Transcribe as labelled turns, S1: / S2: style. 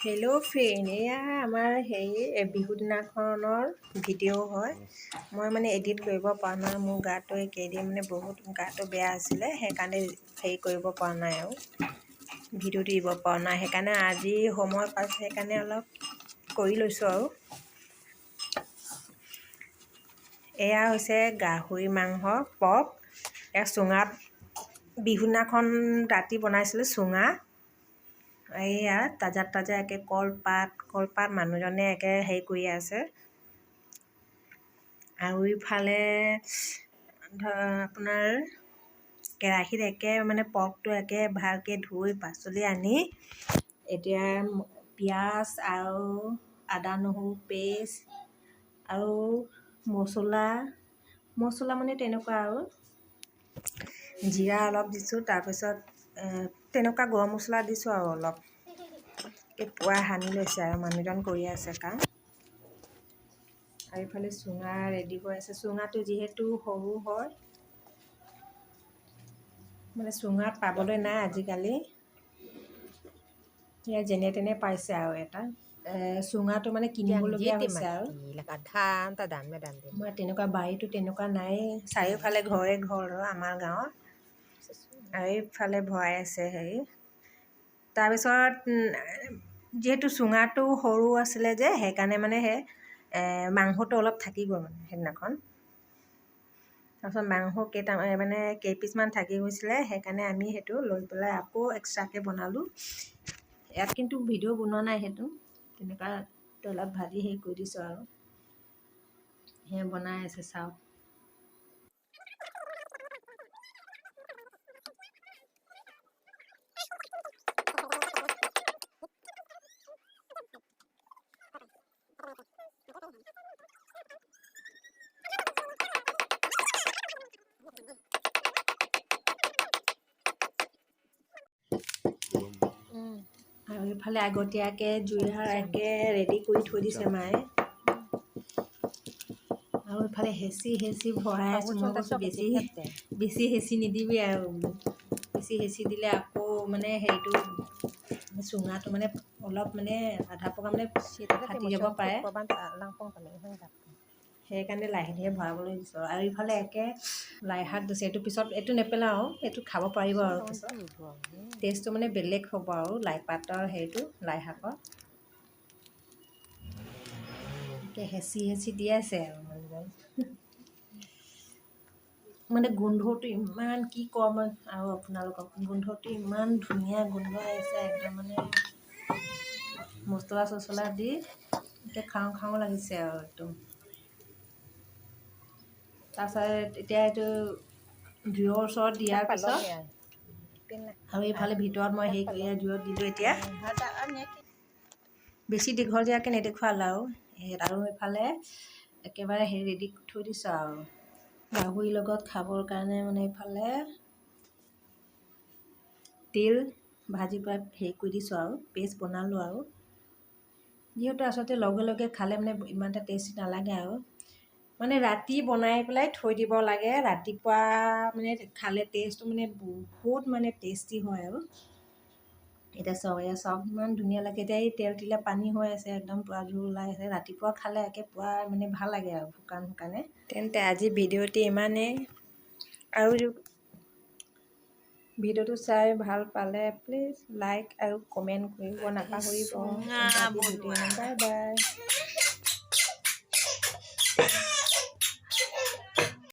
S1: Hello' friend, এয়া আমাৰ Bihu দিনাখনৰ video' হয়। মই মানে এডিট কৰিব পৰা নাই, মোৰ গাটো এইকেইদিন মানে বহুত গাটো বেয়া আছিলে, সেইকাৰণে কৰিব পৰা নাই আৰু ভিডিঅ'টো দিব পৰা নাই। সেইকাৰণে আজি সময় পাইছোঁ, সেইকাৰণে অলপ কৰি লৈছোঁ আৰু। এয়া হৈছে গাহৰি মাংস পক, চুঙাত বিহুদিনাখন ৰাতি বনাইছিলোঁ চুঙা। এইয়া তাজা একে কলপাত মানুহজনে একে কৰি আছে। আৰু ইফালে আপোনাৰ কেৰাহীত একে মানে পকটো একে ভালকৈ ধুই পাচলি আনি এতিয়া পিঁয়াজ আৰু আদা নহৰু পেষ্ট আৰু মছলা মানে তেনেকুৱা আৰু জিৰা অলপ দিছোঁ, তাৰপিছত তেনেকুৱা গৰম মছলা দিছোঁ আৰু অলপ পুৱাই সানি লৈছে আৰু মানুহজন কৰি আছে কাম। আৰু ইফালে চুঙা ৰেডি হৈ আছে। চুঙাটো যিহেতু সৰু হয়, মানে চুঙাত পাবলৈ নাই আজিকালি, সেয়া যেনে তেনে পাইছে আৰু এটা চুঙাটো মানে কিনিবলগীয়া হৈছে আৰু মই তেনেকুৱা বাৰীটো তেনেকুৱা নাই, চাৰিওফালে ঘৰে ঘৰ আমাৰ গাঁৱত। আৰু এইফালে ভৰাই আছে তাৰপিছত যিহেতু চুঙাটো সৰু আছিলে যে, সেইকাৰণে মানে মাংসটো অলপ থাকি গ'ল মানে সেইদিনাখন। তাৰপিছত মাংস কেইপিচমান থাকি গৈছিলে, সেইকাৰণে আমি সেইটো লৈ পেলাই আকৌ এক্সট্ৰাকৈ বনালোঁ। ইয়াত কিন্তু ভিডিঅ' বনোৱা নাই, সেইটো তেনেকুৱা তেলত ভাজি কৰি দিছোঁ আৰু বনাই আছে চাওক। আৰু এইফালে আগতীয়াকৈ জুইশাল একে ৰেডি কৰি থৈ দিছে মায়ে। আৰু এইফালে হেঁচি ভৰাই আছোঁ। মই কৈছোঁ বেছি হেঁচি নিদিবি আৰু, বেছি হেঁচি দিলে আকৌ মানে চুঙাটো মানে অলপ মানে আধা পকা মানে ফাটি যাব পাৰে, সেইকাৰণে লাহে ধীৰে ভৰাবলৈ দিছোঁ। আৰু ইফালে একে লাই শাক দিছে, এইটো পিছত এইটো নেপেলাওঁ, এইটো খাব পাৰিব আৰু পিছত টেষ্টটো মানে বেলেগ হ'ব আৰু লাই পাতৰ লাই শাকৰ হেঁচি দি আছে আৰু মানে গোন্ধটো ইমান কি ক'ম আৰু আপোনালোকক, গোন্ধটো ইমান ধুনীয়া গোন্ধ আহিছে, একদম মানে মছলা চছলা দি খাওঁ লাগিছে আৰু একদম। তাৰপিছত এতিয়া এইটো জুইৰ ওচৰত দিয়াৰ পিছত আৰু এইফালে ভিতৰত মই জুইত দিলোঁ। এতিয়া বেছি দীঘলীয়াকৈ নেদেখুৱালোঁ আৰু এইফালে একেবাৰে ৰেডি থৈ দিছোঁ আৰু গাহৰিৰ লগত খাবৰ কাৰণে। মানে এইফালে তেল ভাজি পেলাই কৰি দিছোঁ আৰু পেষ্ট বনালোঁ আৰু যিহেতু আচলতে লগে খালে মানে ইমান এটা টেষ্টি নালাগে আৰু মানে ৰাতি বনাই পেলাই থৈ দিব লাগে, ৰাতিপুৱা মানে খালে টেষ্টটো মানে বহুত মানে টেষ্টি হয় আৰু। এতিয়া চাওক ইমান ধুনীয়া লাগে। এতিয়া এই তেল পানী হৈ আছে, একদম পুৰা জোল ওলাই আছে। ৰাতিপুৱা খালে একে পুৰা মানে ভাল লাগে আৰু শুকানে। তেন্তে আজি ভিডিঅ'টি ইমানেই, আৰু ভিডিঅ'টো চাই ভাল পালে প্লিজ লাইক আৰু কমেণ্ট কৰিব নাপাহৰিব। Bye bye.